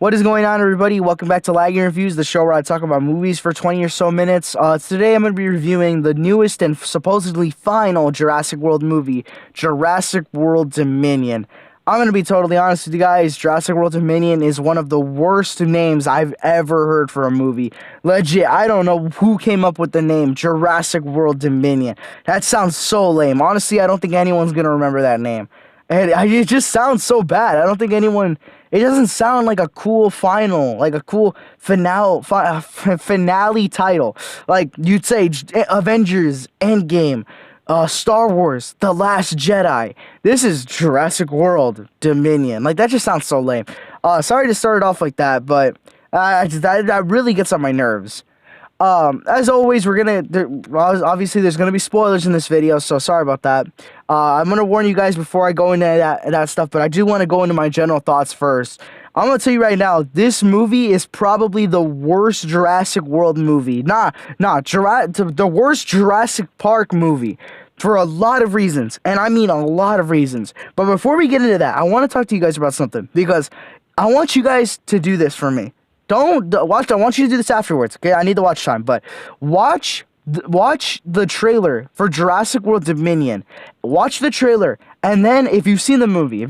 What is going on, everybody? Welcome back to Lagging Reviews, the show where I talk about movies for 20 or so minutes. Today I'm going to be reviewing the newest and supposedly final Jurassic World movie, Jurassic World Dominion. I'm going to be totally honest with you guys, Jurassic World Dominion is one of the worst names I've ever heard for a movie. Legit, I don't know who came up with the name Jurassic World Dominion. That sounds so lame. Honestly, I don't think anyone's going to remember that name. And it just sounds so bad. I don't think anyone... It doesn't sound like a cool final, like a cool finale title. Like, you'd say Avengers, Endgame, Star Wars, The Last Jedi. This is Jurassic World Dominion. Like, that just sounds so lame. Sorry to start it off like that, but that really gets on my nerves. As always, obviously there's gonna be spoilers in this video, so sorry about that. I'm gonna warn you guys before I go into that stuff, but I do want to go into my general thoughts first. I'm gonna tell you right now, this movie is probably the worst Jurassic World movie. The worst Jurassic Park movie. For a lot of reasons, and I mean a lot of reasons. But before we get into that, I want to talk to you guys about something, because I want you guys to do this for me. Don't watch. I want you to do this afterwards. Okay, I need the watch time, but watch the trailer for Jurassic World Dominion. Watch the trailer, and then if you've seen the movie,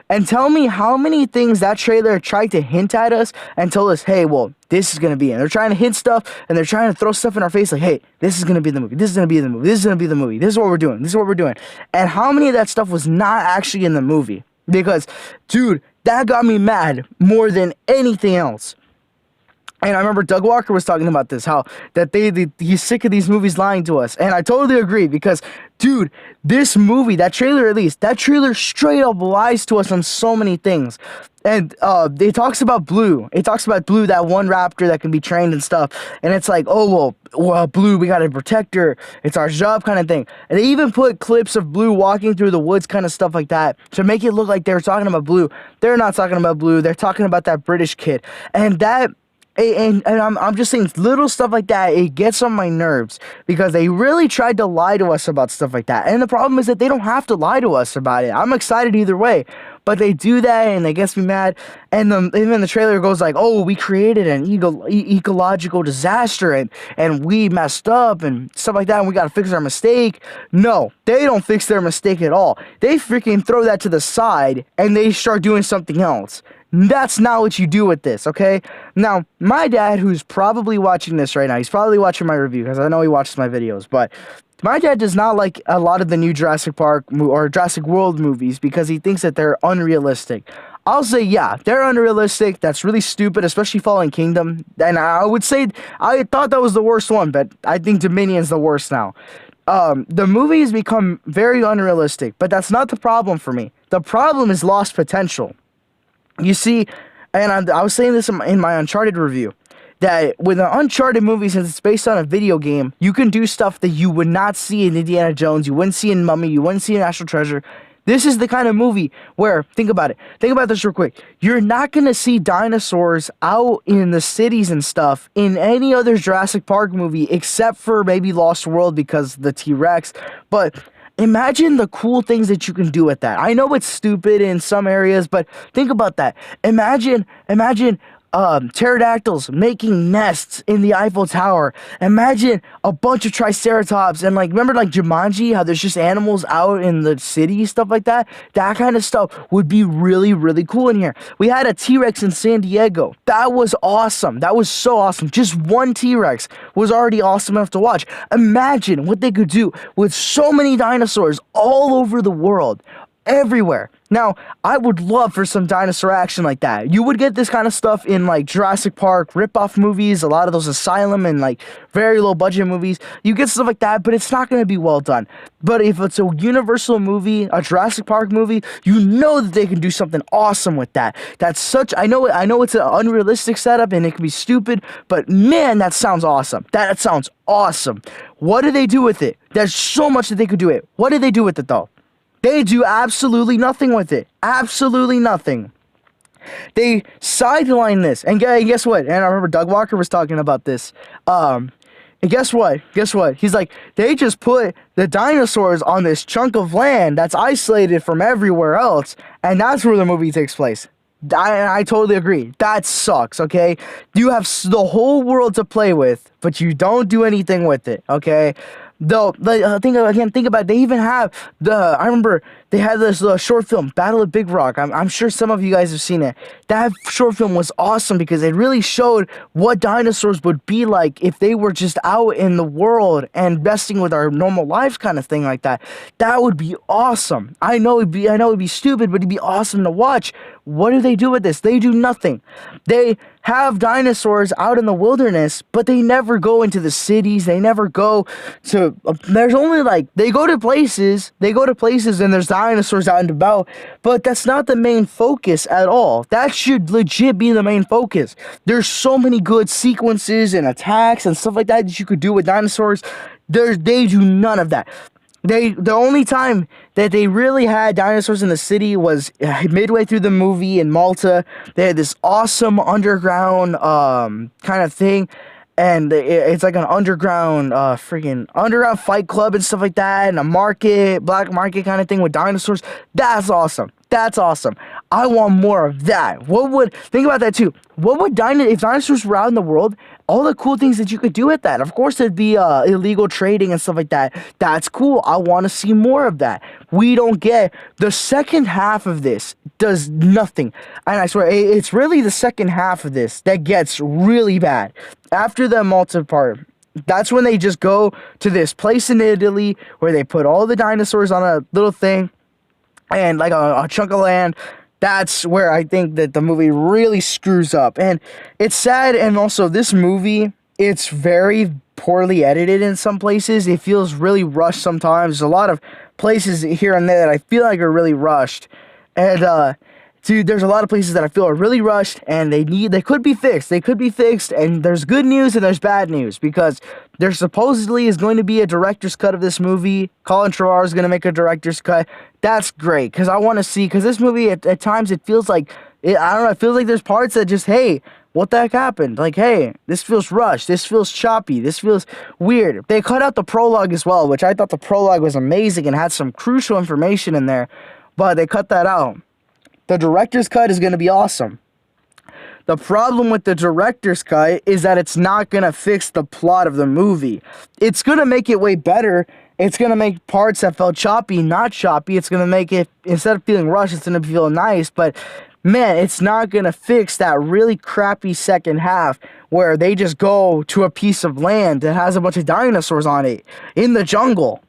and tell me how many things that trailer tried to hint at us and told us, hey, well, this is gonna be it. They're trying to hint stuff, and they're trying to throw stuff in our face like, hey, this is gonna be the movie. This is gonna be the movie. This is gonna be the movie. This is what we're doing. This is what we're doing. And how many of that stuff was not actually in the movie? Because, dude, that got me mad more than anything else. And I remember Doug Walker was talking about this, how that he's sick of these movies lying to us. And I totally agree, because, dude, this movie, that trailer straight up lies to us on so many things. And it talks about Blue. It talks about Blue, that one raptor that can be trained and stuff. And it's like, oh, well, Blue, we gotta protect her. It's our job kind of thing. And they even put clips of Blue walking through the woods, kind of stuff like that, to make it look like they were talking about Blue. They're not talking about Blue. They're talking about that British kid. And that... And I'm just saying, little stuff like that, it gets on my nerves, because they really tried to lie to us about stuff like that. And the problem is that they don't have to lie to us about it. I'm excited either way, but they do that, and it gets me mad. And even the trailer goes like, oh, we created an ecological disaster, and we messed up and stuff like that, and we gotta fix our mistake. No, they don't fix their mistake at all. They freaking throw that to the side, and they start doing something else. That's not what you do with this, okay? Now, my dad, who's probably watching this right now, he's probably watching my review, because I know he watches my videos, but my dad does not like a lot of the new Jurassic Park or Jurassic World movies, because he thinks that they're unrealistic. I'll say, yeah, they're unrealistic. That's really stupid, especially Fallen Kingdom. And I would say, I thought that was the worst one, but I think Dominion's the worst now. The movie has become very unrealistic, but that's not the problem for me. The problem is lost potential. You see, and I was saying this in my Uncharted review, that with an Uncharted movie, since it's based on a video game, you can do stuff that you would not see in Indiana Jones, you wouldn't see in Mummy, you wouldn't see in National Treasure. This is the kind of movie where, think about it, think about this real quick, you're not going to see dinosaurs out in the cities and stuff in any other Jurassic Park movie, except for maybe Lost World, because the T-Rex, but... Imagine the cool things that you can do with that. I know it's stupid in some areas, but think about that. Imagine pterodactyls making nests in the Eiffel Tower. Imagine a bunch of triceratops, and like, remember like Jumanji, how there's just animals out in the city, stuff like that? That kind of stuff would be really, really cool in here. We had a T-Rex in San Diego. That was awesome. That was so awesome. Just one T-Rex was already awesome enough to watch. Imagine what they could do with so many dinosaurs all over the world. Everywhere. Now, I would love for some dinosaur action like that. You would get this kind of stuff in like Jurassic Park ripoff movies, a lot of those Asylum and like very low budget movies. You get stuff like that, but it's not going to be well done. But if it's a Universal movie, a Jurassic Park movie, you know that they can do something awesome with that. That's such, I know it's an unrealistic setup and it can be stupid, but man, that sounds awesome. That sounds awesome. What do they do with it? There's so much that they could do it. What did they do with it though? They do absolutely nothing with it. Absolutely nothing. They sideline this. And guess what? And I remember Doug Walker was talking about this. And guess what? He's like, they just put the dinosaurs on this chunk of land that's isolated from everywhere else. And that's where the movie takes place. I totally agree. That sucks, okay? You have the whole world to play with, but you don't do anything with it, okay? Though, like, think about it. They even have I remember they had this short film, Battle of Big Rock. I'm sure some of you guys have seen it. That short film was awesome because it really showed what dinosaurs would be like if they were just out in the world and messing with our normal lives, kind of thing like that. That would be awesome. I know it'd be stupid, but it'd be awesome to watch. What do they do with this? They do nothing. They have dinosaurs out in the wilderness, but they never go into the cities. They never go to. There's only like they go to places. And there's dinosaurs out and about, but that's not the main focus at all. That should legit be the main focus. There's so many good sequences and attacks and stuff like that you could do with dinosaurs. They do none of that. The only time that they really had dinosaurs in the city was midway through the movie in Malta. They had this awesome underground kind of thing, and it's like an underground freaking underground fight club and stuff like that, and a market, black market kind of thing with dinosaurs. That's awesome. That's awesome. I want more of that. Think about that too. What would if dinosaurs were out in the world, all the cool things that you could do with that? Of course, there'd be illegal trading and stuff like that. That's cool. I want to see more of that. We don't get the second half of this does nothing, and I swear it's really the second half of this that gets really bad. After the Malta part, that's when they just go to this place in Italy where they put all the dinosaurs on a little thing and like a chunk of land. That's where I think that the movie really screws up, and it's sad. And also, this movie, it's very poorly edited in some places. It feels really rushed sometimes. There's a lot of places here and there that I feel like are really rushed, and dude, there's a lot of places that I feel are really rushed, and they could be fixed. They could be fixed, and there's good news and there's bad news, because there supposedly is going to be a director's cut of this movie. Colin Trevorrow is going to make a director's cut. That's great, because I want to see, because this movie, at times, it feels like, I don't know, it feels like there's parts that just, hey, what the heck happened? Like, hey, this feels rushed. This feels choppy. This feels weird. They cut out the prologue as well, which I thought the prologue was amazing and had some crucial information in there, but they cut that out. The director's cut is going to be awesome. The problem with the director's cut is that it's not going to fix the plot of the movie. It's going to make it way better. It's going to make parts that felt choppy not choppy. It's going to make it, instead of feeling rushed, it's going to feel nice. But man, it's not going to fix that really crappy second half where they just go to a piece of land that has a bunch of dinosaurs on it in the jungle.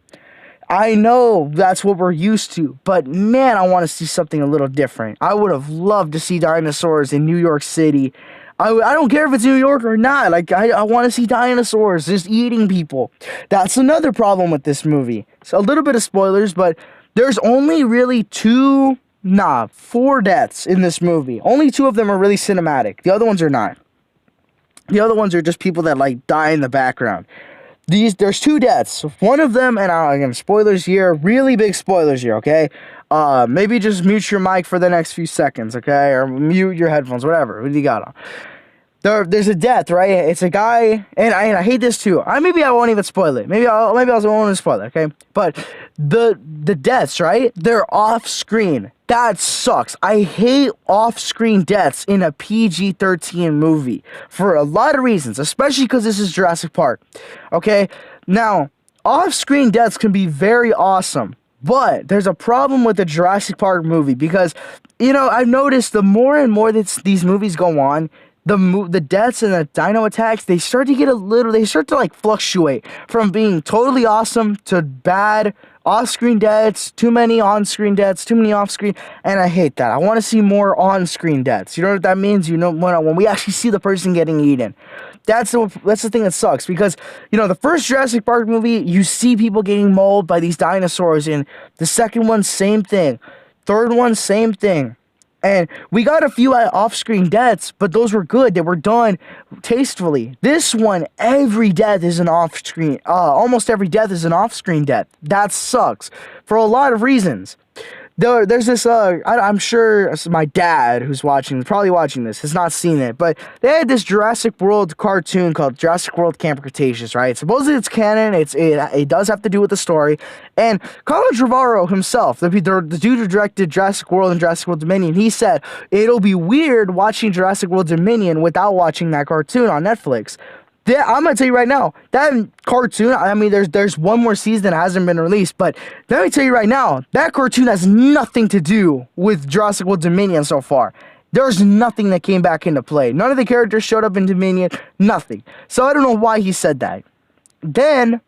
I know that's what we're used to, but man, I want to see something a little different. I would have loved to see dinosaurs in New York City. I don't care if it's New York or not. Like, I want to see dinosaurs just eating people. That's another problem with this movie. So a little bit of spoilers, but there's only really 4 deaths in this movie. Only 2 of them are really cinematic. The other ones are not. The other ones are just people that, like, die in the background. There's 2 deaths. One of them, and again, spoilers here, really big spoilers here, okay? Maybe just mute your mic for the next few seconds, okay? Or mute your headphones, whatever. What do you got on? There's a death, right? It's a guy, and I hate this too. Maybe I won't even spoil it. Maybe I won't spoil it, okay? But the deaths, right? They're off screen. That sucks. I hate off-screen deaths in a PG-13 movie for a lot of reasons, especially because this is Jurassic Park. Okay? Now, off-screen deaths can be very awesome, but there's a problem with the Jurassic Park movie because, I've noticed the more and more that these movies go on, the deaths and the dino attacks, they start to like fluctuate from being totally awesome to bad, off-screen deaths, too many on-screen deaths, too many off-screen, and I hate that. I want to see more on-screen deaths. You know what that means? When we actually see the person getting eaten. That's the thing that sucks, because, the first Jurassic Park movie, you see people getting mauled by these dinosaurs, and the second one, same thing. Third one, same thing. And we got a few off-screen deaths, but those were good. They were done tastefully. This one, every death is an off-screen. Almost every death is an off-screen death. That sucks for a lot of reasons. there's this I'm sure my dad who's watching, probably watching this, has not seen it, but they had this Jurassic World cartoon called Jurassic World Camp Cretaceous, right? Supposedly it's canon. It does have to do with the story. And Colin Trevorrow himself, the dude who directed Jurassic World and Jurassic World Dominion, he said it'll be weird watching Jurassic World Dominion without watching that cartoon on Netflix. Yeah, I'm gonna tell you right now, that cartoon, I mean, there's one more season that hasn't been released, but let me tell you right now, that cartoon has nothing to do with Jurassic World Dominion so far. There's nothing that came back into play. None of the characters showed up in Dominion, nothing. So I don't know why he said that. Then,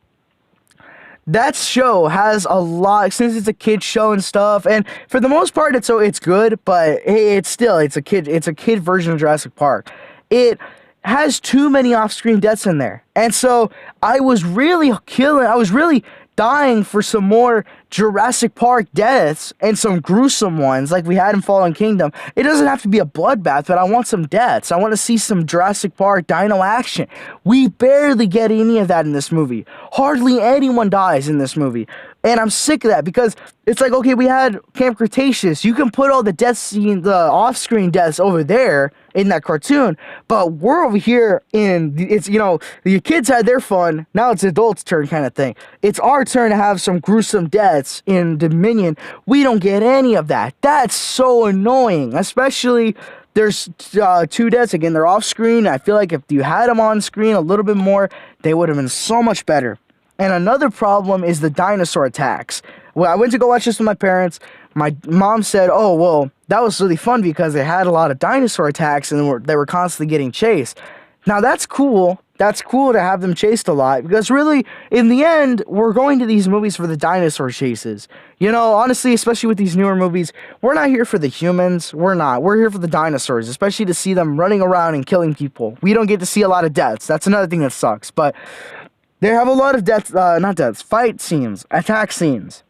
that show has a lot, since it's a kid show and stuff, and for the most part it's good, but it's a kid version of Jurassic Park. It has too many off-screen deaths in there. And so I was really dying for some more Jurassic Park deaths and some gruesome ones like we had in Fallen Kingdom. It doesn't have to be a bloodbath, but I want some deaths. I want to see some Jurassic Park dino action. We barely get any of that in this movie. Hardly anyone dies in this movie. And I'm sick of that because it's like, okay, we had Camp Cretaceous. You can put all the death scene, the off-screen deaths over there in that cartoon, but we're over here the kids had their fun. Now it's adults' turn kind of thing. It's our turn to have some gruesome deaths in Dominion. We don't get any of that. That's so annoying, especially there's two deaths. Again, they're off-screen. I feel like if you had them on screen a little bit more, they would have been so much better. And another problem is the dinosaur attacks. Well, I went to go watch this with my parents. My mom said, oh, well, that was really fun because they had a lot of dinosaur attacks and they were constantly getting chased. Now, that's cool. That's cool to have them chased a lot because really, in the end, we're going to these movies for the dinosaur chases. You know, honestly, especially with these newer movies, we're not here for the humans. We're not. We're here for the dinosaurs, especially to see them running around and killing people. We don't get to see a lot of deaths. That's another thing that sucks. But they have a lot of fight scenes, attack scenes.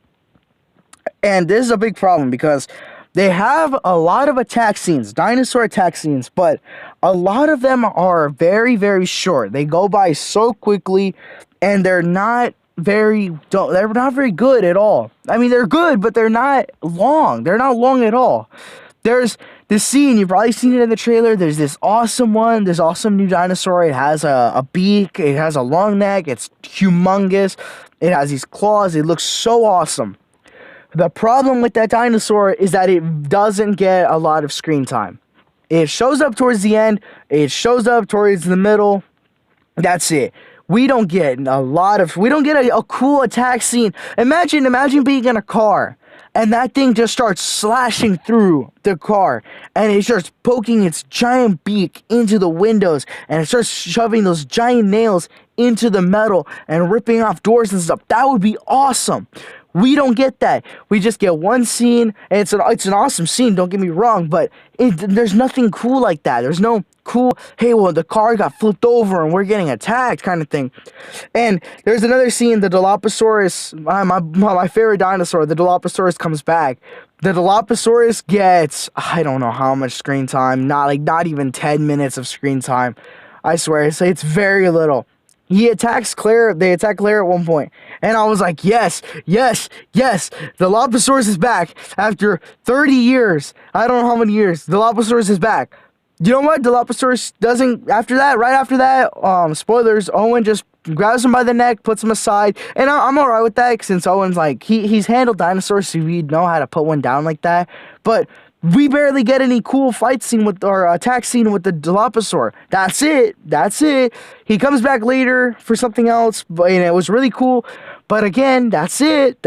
And this is a big problem because they have a lot of attack scenes, dinosaur attack scenes, but a lot of them are very, very short. They go by so quickly, and they're not very good at all. I mean, they're good, but they're not long. They're not long at all. There's this scene, you've probably seen it in the trailer. There's this awesome new dinosaur. It has a beak. It has a long neck. It's humongous. It has these claws. It looks so awesome. The problem with that dinosaur is that it doesn't get a lot of screen time. It shows up towards the end. It shows up towards the middle. That's it. We don't get a cool attack scene. Imagine being in a car and that thing just starts slashing through the car and it starts poking its giant beak into the windows and it starts shoving those giant nails into the metal and ripping off doors and stuff. That would be awesome. We don't get that. We just get one scene, and it's an awesome scene, don't get me wrong, but there's nothing cool like that. There's no cool, hey, well, the car got flipped over and we're getting attacked kind of thing. And there's another scene, the Dilophosaurus, my favorite dinosaur, the Dilophosaurus comes back. The Dilophosaurus gets, I don't know how much screen time, not even 10 minutes of screen time. I swear, it's very little. They attack Claire at one point. And I was like, yes. The Dilophosaurus is back. After 30 years. I don't know how many years. The Dilophosaurus is back. You know what? Dilophosaurus doesn't, right after that, spoilers, Owen just grabs him by the neck, puts him aside. And I'm alright with that since Owen's like, he's handled dinosaurs, so we know how to put one down like that. But we barely get any cool fight scene or attack scene with the Dilophosaur. That's it. He comes back later for something else, and it was really cool. But again, that's it.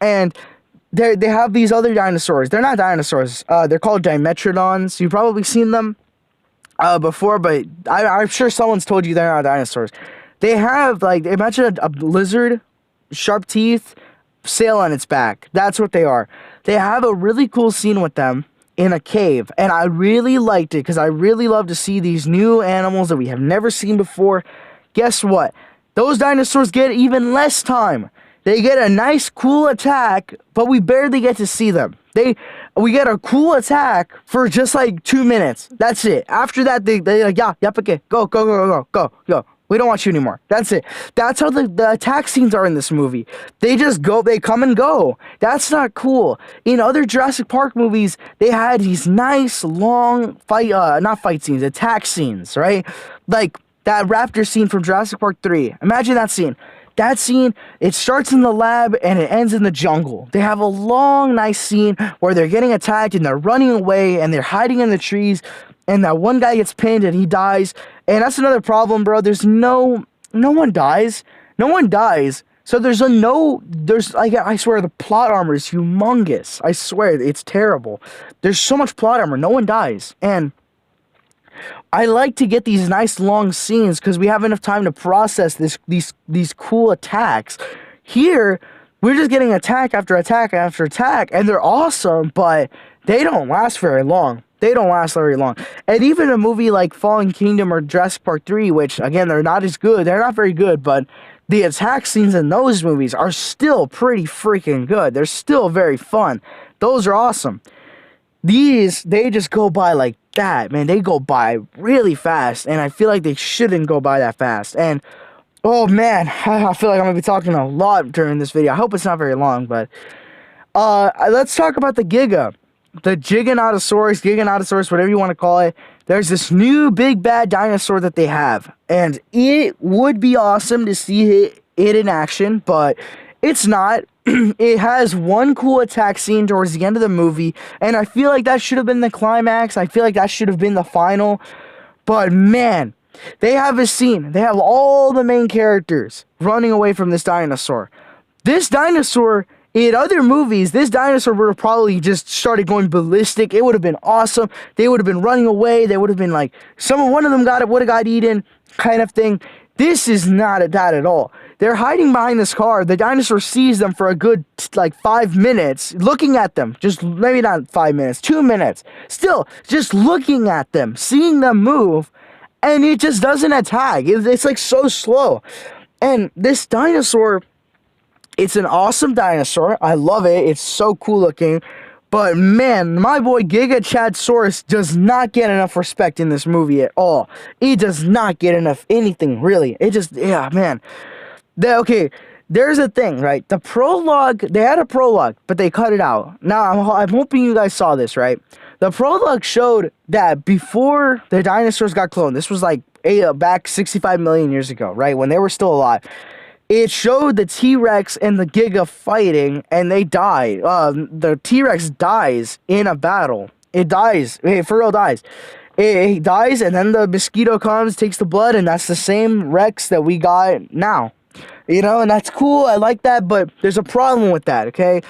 And they have these other dinosaurs. They're not dinosaurs. They're called Dimetrodons. You've probably seen them before, but I'm sure someone's told you they're not dinosaurs. They have, imagine a lizard, sharp teeth, sail on its back. That's what they are. They have a really cool scene with them in a cave, and I really liked it because I really love to see these new animals that we have never seen before. Guess what? Those dinosaurs get even less time. They get a nice, cool attack, but we barely get to see them. We get a cool attack for just 2 minutes. That's it. After that, they like, yeah, yep, okay, go. We don't want you anymore. That's it. That's how the attack scenes are in this movie. They just go, they come and go. That's not cool. In other Jurassic Park movies, they had these nice, long not fight scenes, attack scenes, right? Like that raptor scene from Jurassic Park 3. Imagine that scene. That scene, it starts in the lab and it ends in the jungle. They have a long, nice scene where they're getting attacked and they're running away and they're hiding in the trees. And that one guy gets pinned and he dies. And that's another problem, bro. There's no one dies. No one dies. So there's like, I swear the plot armor is humongous. I swear, it's terrible. There's so much plot armor. No one dies. And I like to get these nice long scenes because we have enough time to process these cool attacks. Here, we're just getting attack after attack after attack, and they're awesome, but they don't last very long. They don't last very long. And even a movie like Fallen Kingdom or Jurassic Park 3, which, again, they're not as good. They're not very good, but the attack scenes in those movies are still pretty freaking good. They're still very fun. Those are awesome. These, they just go by like that, man. They go by really fast, and I feel like they shouldn't go by that fast. And, oh, man, I feel like I'm going to be talking a lot during this video. I hope it's not very long, but let's talk about the Giga. The Giganotosaurus, whatever you want to call it. There's this new big bad dinosaur that they have. And it would be awesome to see it in action, but it's not. It has one cool attack scene towards the end of the movie, and I feel like that should have been the climax. I feel like that should have been the final. But man, they have a scene. They have all the main characters running away from this dinosaur. This dinosaur, in other movies, this dinosaur would have probably just started going ballistic. It would have been awesome. They would have been running away. They would have been like, one of them would have got eaten, kind of thing. This is not that at all. They're hiding behind this car. The dinosaur sees them for a good, 5 minutes, looking at them. Just, maybe not 5 minutes, 2 minutes. Still, just looking at them, seeing them move, and it just doesn't attack. It's like so slow. And this dinosaur, it's an awesome dinosaur. I love it. It's so cool looking. But man, my boy Gigachadsaurus does not get enough respect in this movie at all. He does not get enough anything, really. It just, yeah, man. Okay, there's a thing, right? The prologue, they had a prologue, but they cut it out. Now, I'm hoping you guys saw this, right? The prologue showed that before the dinosaurs got cloned, this was like back 65 million years ago, right? When they were still alive. It showed the T-Rex and the Giga fighting, and they died. The T-Rex dies in a battle. It dies. It for real dies. It dies, and then the mosquito comes, takes the blood, and that's the same Rex that we got now. You know, and that's cool. I like that, but there's a problem with that, okay?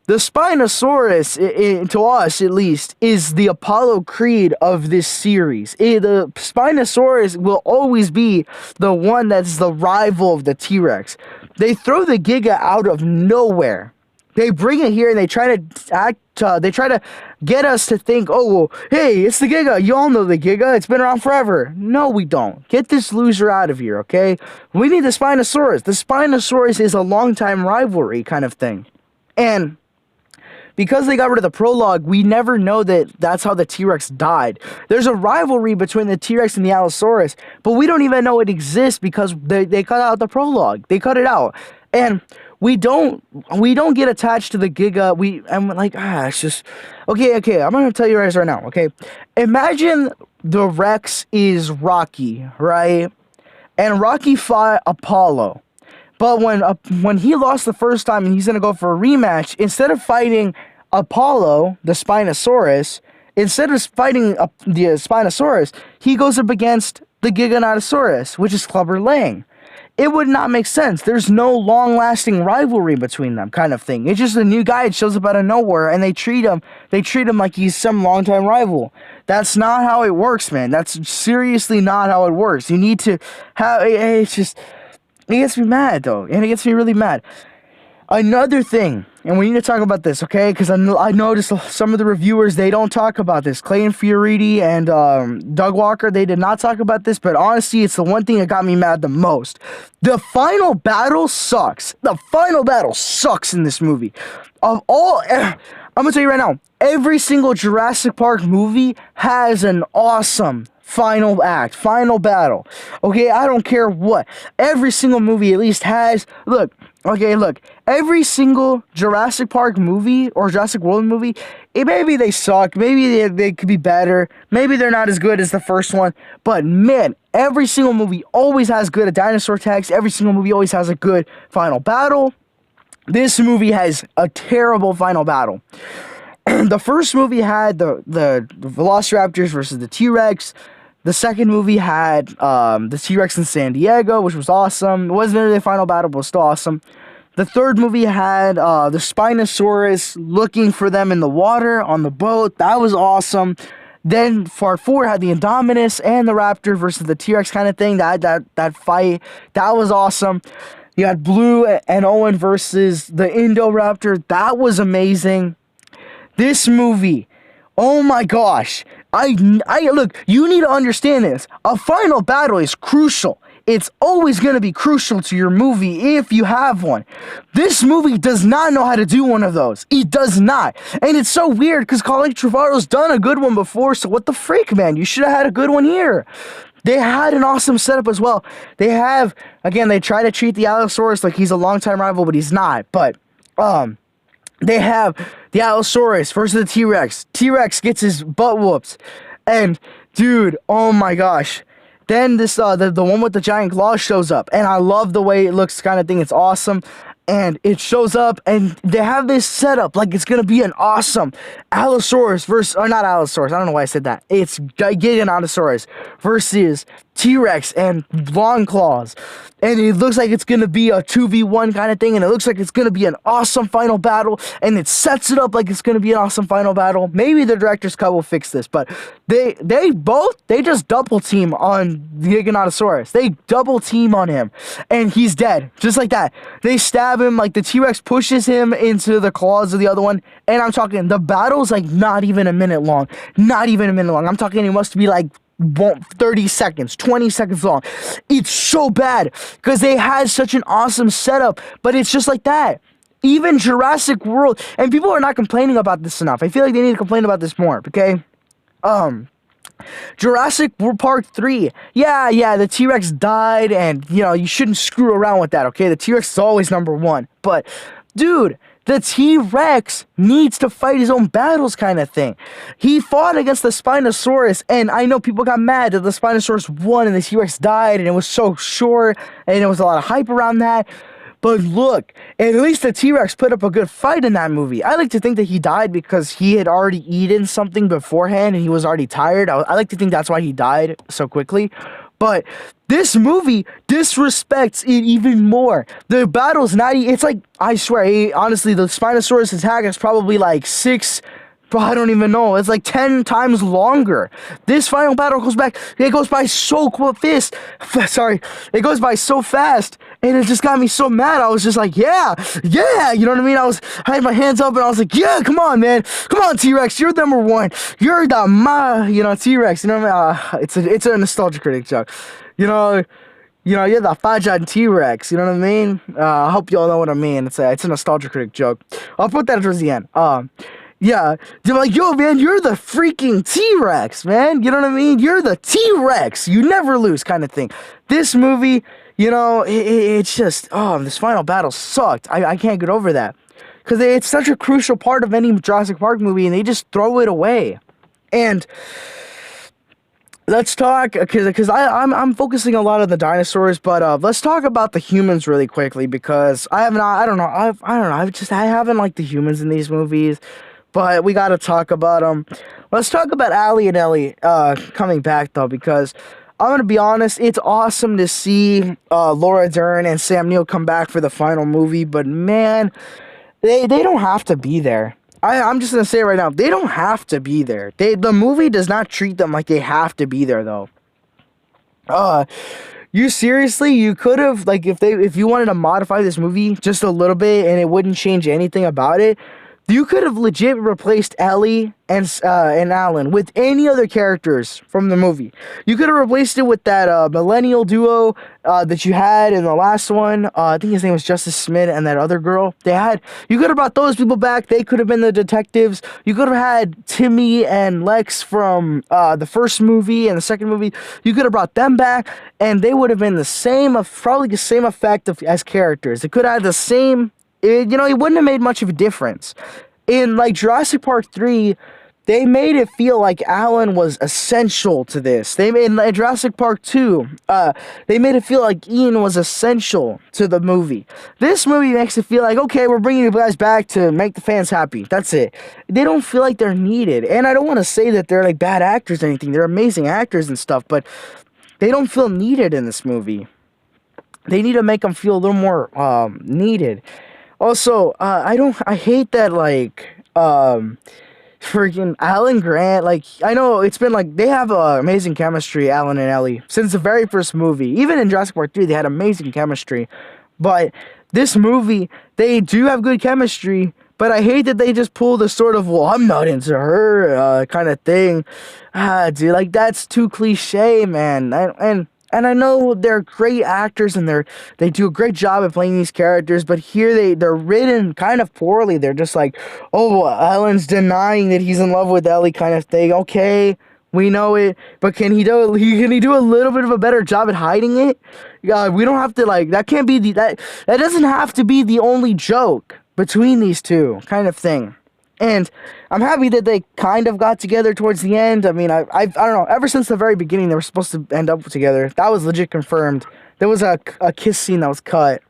The Spinosaurus, to us at least, is the Apollo Creed of this series. The Spinosaurus will always be the one that's the rival of the T-Rex. They throw the Giga out of nowhere. They bring it here and they try to get us to think, oh, well, hey, it's the Giga. You all know the Giga. It's been around forever. No, we don't. Get this loser out of here, okay? We need the Spinosaurus. The Spinosaurus is a long-time rivalry kind of thing. And because they got rid of the prologue, we never know that that's how the T-Rex died. There's a rivalry between the T-Rex and the Allosaurus, but we don't even know it exists because they cut out the prologue. They cut it out. And we don't get attached to the Giga. It's just okay. I'm gonna tell you guys right now. Okay, imagine the Rex is Rocky, right? And Rocky fought Apollo, but when he lost the first time and he's gonna go for a rematch, instead of fighting Apollo, the Spinosaurus, instead of fighting the Spinosaurus, he goes up against the Giganotosaurus, which is Clubber Lang. It would not make sense. There's no long-lasting rivalry between them, kind of thing. It's just a new guy that shows up out of nowhere, and they treat him like he's some longtime rival. That's not how it works, man. That's seriously not how it works. You need to have. It's just, it gets me mad though, and it gets me really mad. Another thing, and we need to talk about this, okay? Because I noticed some of the reviewers, they don't talk about this. Clayton Fioriti and Doug Walker, they did not talk about this, but honestly, it's the one thing that got me mad the most. The final battle sucks. The final battle sucks in this movie. I'm gonna tell you right now, every single Jurassic Park movie has an awesome final act, final battle. Okay, I don't care what. Every single movie at least has. Look. Every single Jurassic Park movie or Jurassic World movie, maybe they suck. Maybe they could be better. Maybe they're not as good as the first one. But man, every single movie always has good dinosaur attacks. Every single movie always has a good final battle. This movie has a terrible final battle. The first movie had the Velociraptors versus the T-Rex. The second movie had the T-Rex in San Diego, which was awesome. It wasn't really a final battle, but it was still awesome. The third movie had the Spinosaurus looking for them in the water on the boat. That was awesome. Then part 4 had the Indominus and the Raptor versus the T-Rex kind of thing. That fight, that was awesome. You had Blue and Owen versus the Indoraptor. That was amazing. This movie, oh my gosh. I look, you need to understand this. A final battle is crucial. It's always going to be crucial to your movie if you have one. This movie does not know how to do one of those. It does not. And it's so weird because Colin Trevorrow's done a good one before, so what the freak, man? You should have had a good one here. They had an awesome setup as well. They have, again, they try to treat the Allosaurus like he's a longtime rival, but he's not. But, they have the Allosaurus versus the T-Rex. T-Rex gets his butt whoops. And, dude, oh my gosh. Then this, the one with the giant claws shows up. And I love the way it looks kind of thing. It's awesome. And it shows up, and they have this setup like it's going to be an awesome Allosaurus versus, or not Allosaurus, I don't know why I said that. It's Giganotosaurus versus T-Rex and Long Claws. And it looks like it's going to be a 2v1 kind of thing, and it looks like it's going to be an awesome final battle, and it sets it up like it's going to be an awesome final battle. Maybe the director's cut will fix this, but they just double team on the Giganotosaurus. They double team on him, and he's dead, just like that. They stab him, like the T-Rex pushes him into the claws of the other one, and I'm talking, the battle's like not even a minute long. Not even a minute long. I'm talking, it must be like 30 seconds, 20 seconds long. It's so bad because they had such an awesome setup, but it's just like that. Even Jurassic World, and people are not complaining about this enough. I feel like they need to complain about this more, okay? Jurassic Park 3. Yeah, the T-Rex died, and, you know, you shouldn't screw around with that, okay? The T-Rex is always number one. But, dude, the T-Rex needs to fight his own battles kind of thing. He fought against the Spinosaurus, and I know people got mad that the Spinosaurus won and the T-Rex died, and it was so short, and there was a lot of hype around that. But look, at least the T-Rex put up a good fight in that movie. I like to think that he died because he had already eaten something beforehand and he was already tired. I like to think that's why he died so quickly. But this movie disrespects it even more. The battle's not, it's like, I swear, honestly, the Spinosaurus attack is probably like 6, I don't even know. It's like 10 times longer. This final battle it goes by so fast. Sorry. It goes by so fast. And it just got me so mad. I was just like, yeah. You know what I mean? I had my hands up and I was like, yeah, come on, man. Come on, T-Rex. You're number one. You're the, T-Rex. You know what I mean? It's a nostalgia critic joke. You're the Fajan T-Rex. You know what I mean? I hope y'all know what I mean. It's a nostalgia critic joke. I'll put that towards the end. Yeah, they're like, yo, man, you're the freaking T-Rex, man. You know what I mean? You're the T-Rex. You never lose kind of thing. This movie, it's just, this final battle sucked. I can't get over that. Because it's such a crucial part of any Jurassic Park movie, and they just throw it away. And let's talk, because I'm focusing a lot on the dinosaurs, but let's talk about the humans really quickly, because I haven't liked the humans in these movies. But we gotta talk about them. Let's talk about Allie and Ellie coming back, though, because I'm gonna be honest, it's awesome to see Laura Dern and Sam Neill come back for the final movie, but man, they don't have to be there. I'm just gonna say it right now, they don't have to be there. The movie does not treat them like they have to be there, though. You could have, like, if you wanted to modify this movie just a little bit and it wouldn't change anything about it, You could have legit replaced Ellie and Alan with any other characters from the movie. You could have replaced it with that millennial duo that you had in the last one. I think his name was Justice Smith and that other girl. You could have brought those people back. They could have been the detectives. You could have had Timmy and Lex from the first movie and the second movie. You could have brought them back, and they would have been probably the same effect as characters. It could have had the same. It wouldn't have made much of a difference. In like Jurassic Park 3, they made it feel like Alan was essential to this. They made in Jurassic Park 2, they made it feel like Ian was essential to the movie. This movie makes it feel like, okay, we're bringing you guys back to make the fans happy. That's it. They don't feel like they're needed. And I don't want to say that they're like bad actors or anything. They're amazing actors and stuff, but they don't feel needed in this movie. They need to make them feel a little more needed. Also, I hate that, like, freaking Alan Grant, like, I know it's been, like, they have amazing chemistry, Alan and Ellie, since the very first movie. Even in Jurassic Park 3, they had amazing chemistry. But this movie, they do have good chemistry, but I hate that they just pull the sort of, well, I'm not into her, kind of thing. Dude, like, that's too cliche, man. And I know they're great actors and they do a great job at playing these characters, but here they're written kind of poorly. They're just like, oh, Alan's denying that he's in love with Ellie kind of thing. Okay, we know it, but can he do a little bit of a better job at hiding it? We don't have to, like, that can't be that doesn't have to be the only joke between these two kind of thing. And I'm happy that they kind of got together towards the end. I mean, I don't know. Ever since the very beginning, they were supposed to end up together. That was legit confirmed. There was a kiss scene that was cut.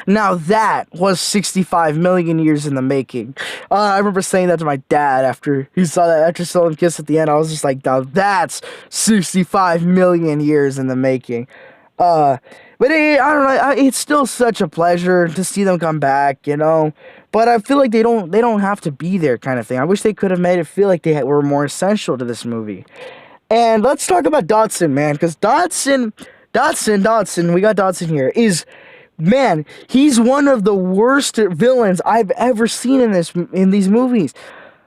Now that was 65 million years in the making. I remember saying that to my dad after he saw that, after saw them kiss at the end. I was just like, now that's 65 million years in the making. But I don't know. It's still such a pleasure to see them come back, you know. But I feel like they don't have to be there, kind of thing. I wish they could have made it feel like they were more essential to this movie. And let's talk about Dodson, man, because Dodson, we got Dodson here. Man, he's one of the worst villains I've ever seen in these movies.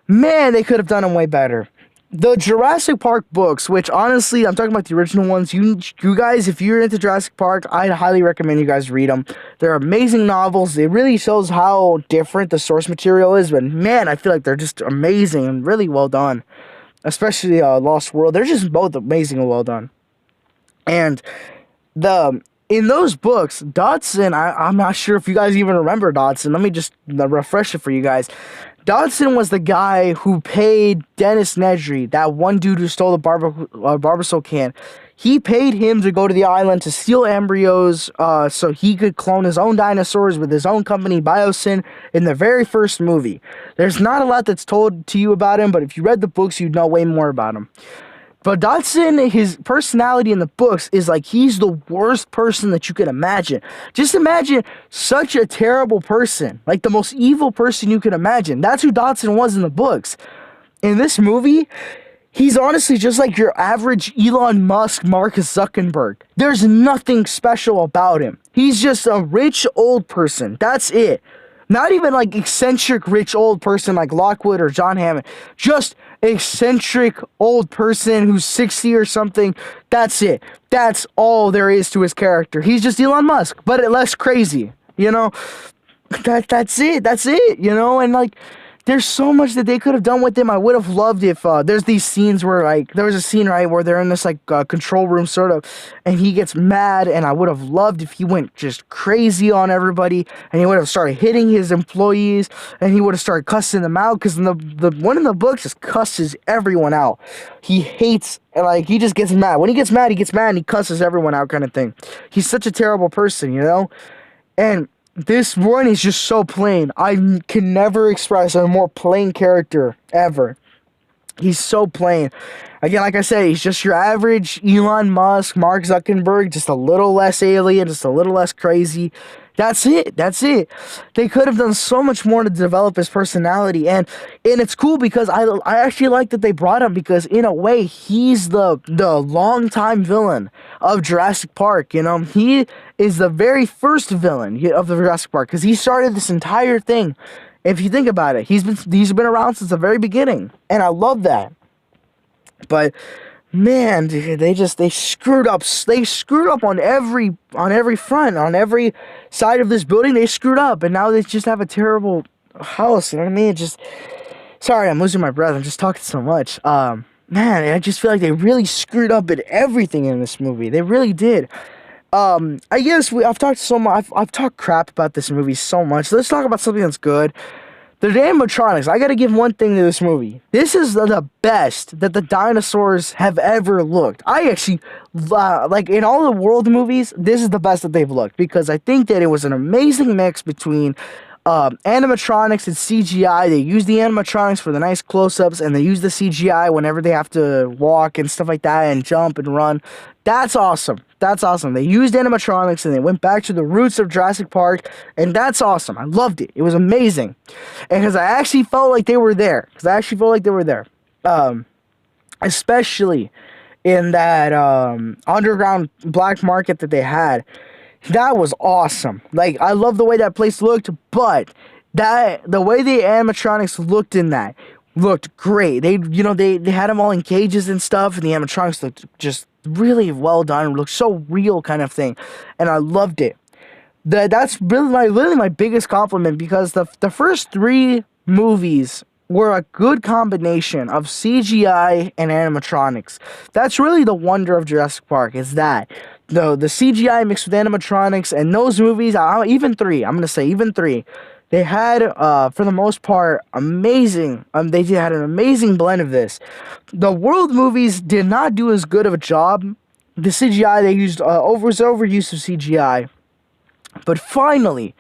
Man, they could have done him way better. The Jurassic Park books, which honestly, I'm talking about the original ones. You guys, if you're into Jurassic Park, I'd highly recommend you guys read them. They're amazing novels. It really shows how different the source material is. But man, I feel like they're just amazing and really well done. Especially Lost World. They're just both amazing and well done. And in those books, Dodson, I'm not sure if you guys even remember Dodson. Let me just refresh it for you guys. Dodson was the guy who paid Dennis Nedry, that one dude who stole the Barbasol can. He paid him to go to the island to steal embryos so he could clone his own dinosaurs with his own company, Biosyn, in the very first movie. There's not a lot that's told to you about him, but if you read the books, you'd know way more about him. But Dodson, his personality in the books is like he's the worst person that you could imagine. Just imagine such a terrible person, like the most evil person you could imagine. That's who Dodson was in the books. In this movie, he's honestly just like your average Elon Musk, Mark Zuckerberg. There's nothing special about him. He's just a rich old person. That's it. Not even like eccentric rich old person like Lockwood or John Hammond. Just eccentric old person who's 60 or something. That's it. That's all there is to his character. He's just Elon Musk, but less crazy, you know? That's it, you know? And like, there's so much that they could have done with him. I would have loved if there's these scenes where, like, there was a scene, right, where they're in this, like, control room, sort of, and he gets mad, and I would have loved if he went just crazy on everybody, and he would have started hitting his employees, and he would have started cussing them out, because the one in the book just cusses everyone out. He hates, like, he just gets mad. When he gets mad, and he cusses everyone out, kind of thing. He's such a terrible person, you know? And this one is just so plain. I can never express a more plain character ever. He's so plain. Again, like I said, he's just your average Elon Musk, Mark Zuckerberg, just a little less alien, just a little less crazy. That's it. They could have done so much more to develop his personality, and it's cool because I actually like that they brought him, because in a way he's the longtime villain of Jurassic Park. You know, he is the very first villain of the Jurassic Park, because he started this entire thing If you think about it, he's been around since the very beginning, and I love that. But man, dude, they screwed up. They screwed up on every front, on every side of this building. They screwed up, and now they just have a terrible house. You know what I mean? Just sorry, I'm losing my breath. I'm just talking so much. Man, I just feel like they really screwed up at everything in this movie. They really did. I guess I've talked so much. I've talked crap about this movie so much. Let's talk about something that's good. The animatronics. I gotta give one thing to this movie. This is the best that the dinosaurs have ever looked. I actually, like in all the world movies, this is the best that they've looked because I think that it was an amazing mix between animatronics and CGI. They use the animatronics for the nice close-ups, and they use the CGI whenever they have to walk and stuff like that and jump and run. That's awesome. That's awesome. They used animatronics and they went back to the roots of Jurassic Park, and that's awesome. I loved it. It was amazing. And because I actually felt like they were there. Especially in that underground black market that they had. That was awesome. Like, I love the way that place looked, but the way the animatronics looked in that looked great. They had them all in cages and stuff, and the animatronics looked just really well done. Looked so real, kind of thing, and I loved it. That's really my biggest compliment because the first three movies were a good combination of CGI and animatronics. That's really the wonder of Jurassic Park, is that the CGI mixed with animatronics, and those movies, even three, they had, for the most part, amazing, they had an amazing blend of this. The world movies did not do as good of a job. The CGI, they used, overuse of CGI. But finally,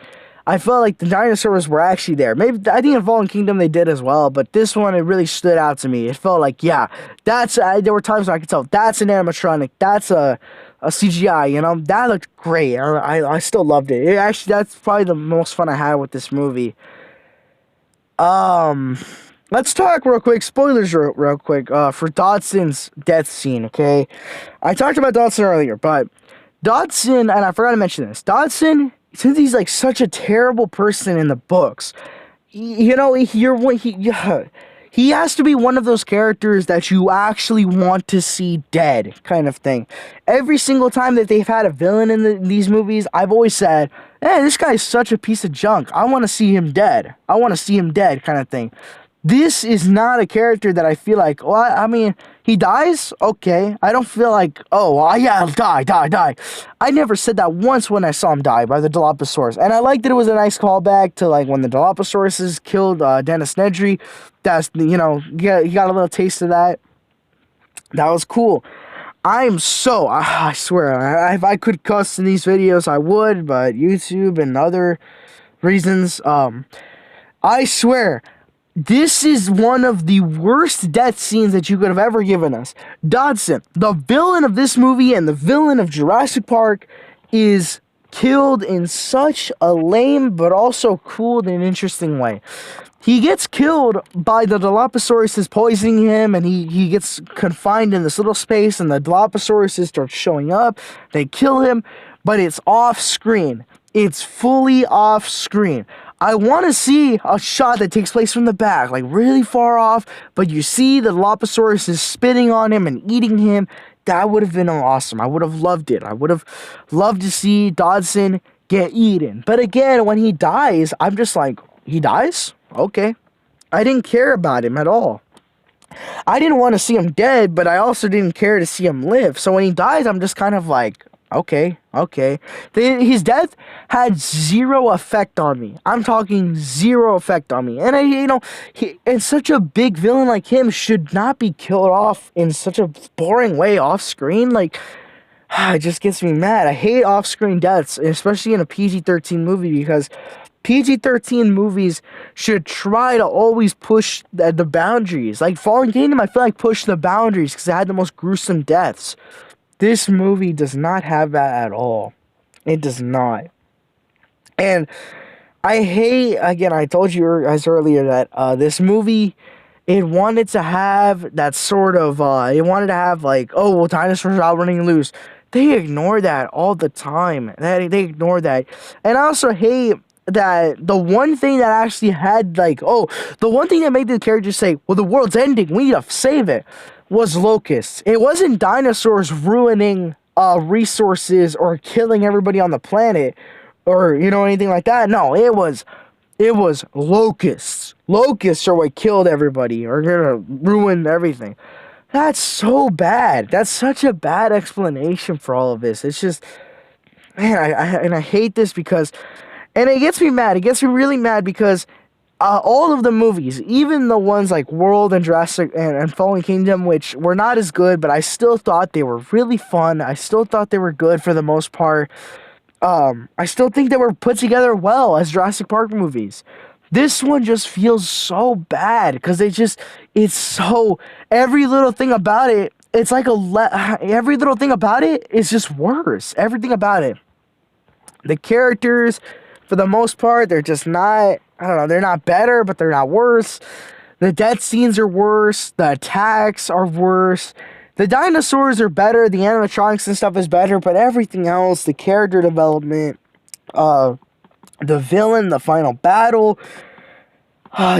I felt like the dinosaurs were actually there. Maybe, I think in Fallen Kingdom they did as well, but this one, it really stood out to me. It felt like, yeah, there were times where I could tell, that's an animatronic, that's a CGI, you know? That looked great. I still loved it. That's probably the most fun I had with this movie. Let's talk real quick, spoilers real quick, for Dodson's death scene, okay? I talked about Dodson earlier, but Dodson, and I forgot to mention this, Dodson, since he's like such a terrible person in the books, he has to be one of those characters that you actually want to see dead, kind of thing. Every single time that they've had a villain in these movies, I've always said, hey, this guy's such a piece of junk. I want to see him dead. Kind of thing. This is not a character that I feel like, well, I mean, he dies? Okay. I don't feel like, oh, yeah, die. I never said that once when I saw him die by the Dilophosaurus. And I liked that it was a nice callback to, like, when the Dilophosauruses killed Dennis Nedry. That's, you got a little taste of that. That was cool. I swear, if I could cuss in these videos, I would, but YouTube and other reasons, I swear, this is one of the worst death scenes that you could have ever given us. Dodson, the villain of this movie and the villain of Jurassic Park, is killed in such a lame but also cool and interesting way. He gets killed by the Dilophosaurus poisoning him, and he gets confined in this little space, and the Dilophosaurus start showing up. They kill him, but it's off screen. It's fully off screen. I want to see a shot that takes place from the back, like really far off, but you see the Dilophosaurus is spitting on him and eating him. That would have been awesome. I would have loved it. I would have loved to see Dodson get eaten. But again, when he dies, I'm just like, he dies? Okay. I didn't care about him at all. I didn't want to see him dead, but I also didn't care to see him live. So when he dies, I'm just kind of like, okay. His death had zero effect on me. I'm talking zero effect on me. And and such a big villain like him should not be killed off in such a boring way off screen. Like, it just gets me mad. I hate off-screen deaths, especially in a PG-13 movie, because PG-13 movies should try to always push the boundaries. Like Fallen Kingdom, I feel like pushed the boundaries because it had the most gruesome deaths. This movie does not have that at all. It does not. And I hate, again, I told you guys earlier that this movie, it wanted to have that sort of, it wanted to have like, oh, well, dinosaurs are running loose. They ignore that all the time. They ignore that. And I also hate that the one thing that actually had like, oh, the one thing that made the characters say, well, the world's ending, we need to save it, was locusts. It wasn't dinosaurs ruining resources or killing everybody on the planet, or anything like that. No, it was locusts. Locusts are what killed everybody, or gonna ruin everything. That's so bad. That's such a bad explanation for all of this. It's just, man, I hate this because, and it gets me mad. It gets me really mad because all of the movies, even the ones like World and Jurassic and Fallen Kingdom, which were not as good, but I still thought they were really fun. I still thought they were good for the most part. I still think they were put together well as Jurassic Park movies. This one just feels so bad because it's so, every little thing about it, it's like every little thing about it is just worse. Everything about it. The characters, for the most part, they're just not, I don't know, they're not better, but they're not worse. The death scenes are worse. The attacks are worse. The dinosaurs are better. The animatronics and stuff is better, but everything else, the character development, the villain, the final battle,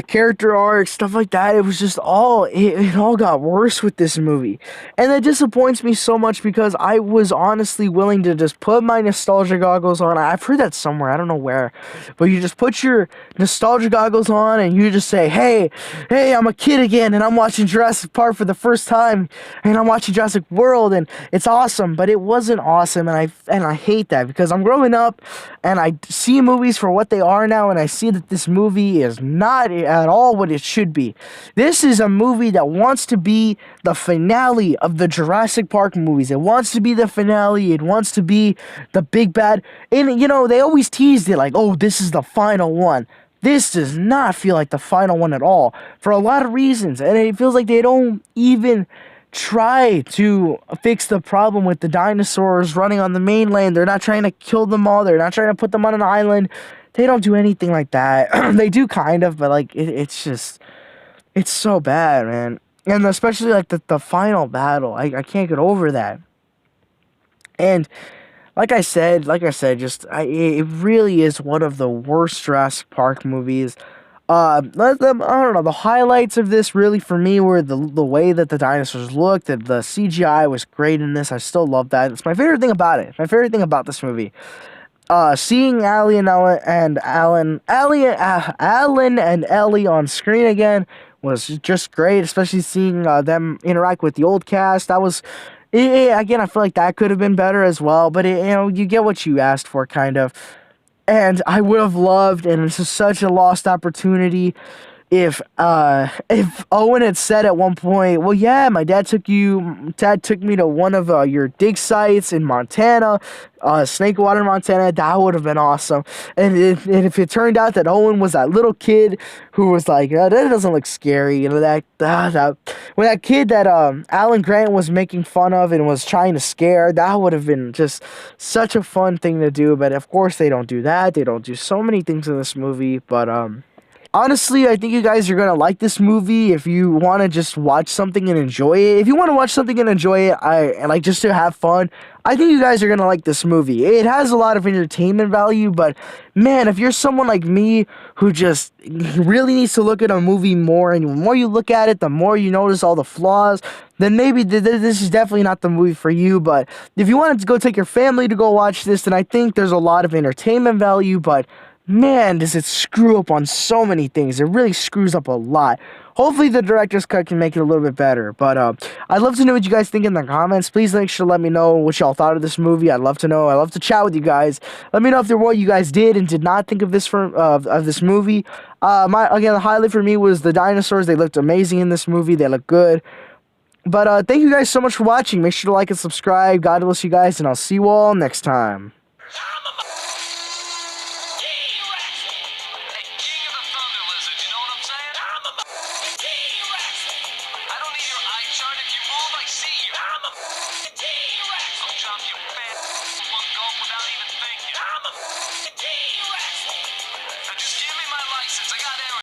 character arc, stuff like that. It was just it all got worse with this movie. And that disappoints me so much because I was honestly willing to just put my nostalgia goggles on. I've heard that somewhere, I don't know where, but you just put your nostalgia goggles on and you just say, hey, I'm a kid again and I'm watching Jurassic Park for the first time and I'm watching Jurassic World and it's awesome. But it wasn't awesome, and I hate that because I'm growing up and I see movies for what they are now, and I see that this movie is not at all what it should be. This is a movie that wants to be the finale of the Jurassic Park movies. It wants to be the finale. It wants to be the big bad. And, they always teased it like, oh, this is the final one. This does not feel like the final one at all for a lot of reasons. And it feels like they don't even try to fix the problem with the dinosaurs running on the mainland. They're not trying to kill them all. They're not trying to put them on an island. They don't do anything like that. They do kind of, but like it's just, it's so bad, man. And especially like the final battle, I can't get over that. And like I said, it really is one of the worst Jurassic Park movies. I don't know. The highlights of this really for me were the way that the dinosaurs looked. That the CGI was great in this. I still love that. It's my favorite thing about it. My favorite thing about this movie. Seeing Allie and Alan and Ellie on screen again was just great, especially seeing them interact with the old cast. That was, again, I feel like that could have been better as well, but you get what you asked for, kind of. And I would have loved, and this is such a lost opportunity, if Owen had said at one point, well, yeah, my dad took me to one of your dig sites in Montana, Snakewater, Montana. That would have been awesome. And if it turned out that Owen was that little kid who was like, that doesn't look scary, when that kid that Alan Grant was making fun of and was trying to scare, that would have been just such a fun thing to do. But of course they don't do that. They don't do so many things in this movie. But honestly, I think you guys are going to like this movie if you want to just watch something and enjoy it. If you want to watch something and enjoy it, and like just to have fun, I think you guys are going to like this movie. It has a lot of entertainment value, but man, if you're someone like me who just really needs to look at a movie more, and the more you look at it, the more you notice all the flaws, then maybe this is definitely not the movie for you. But if you wanted to go take your family to go watch this, then I think there's a lot of entertainment value, but man, does it screw up on so many things. It really screws up a lot. Hopefully the director's cut can make it a little bit better. But I'd love to know what you guys think in the comments. Please make sure to let me know what y'all thought of this movie. I'd love to know. I'd love to chat with you guys. Let me know if there were what you guys did and did not think of this of this movie. Again, the highlight for me was the dinosaurs. They looked amazing in this movie. They look good. But thank you guys so much for watching. Make sure to like and subscribe. God bless you guys, and I'll see you all next time. King of the Thunder Lizard, you know what I'm saying? I'm a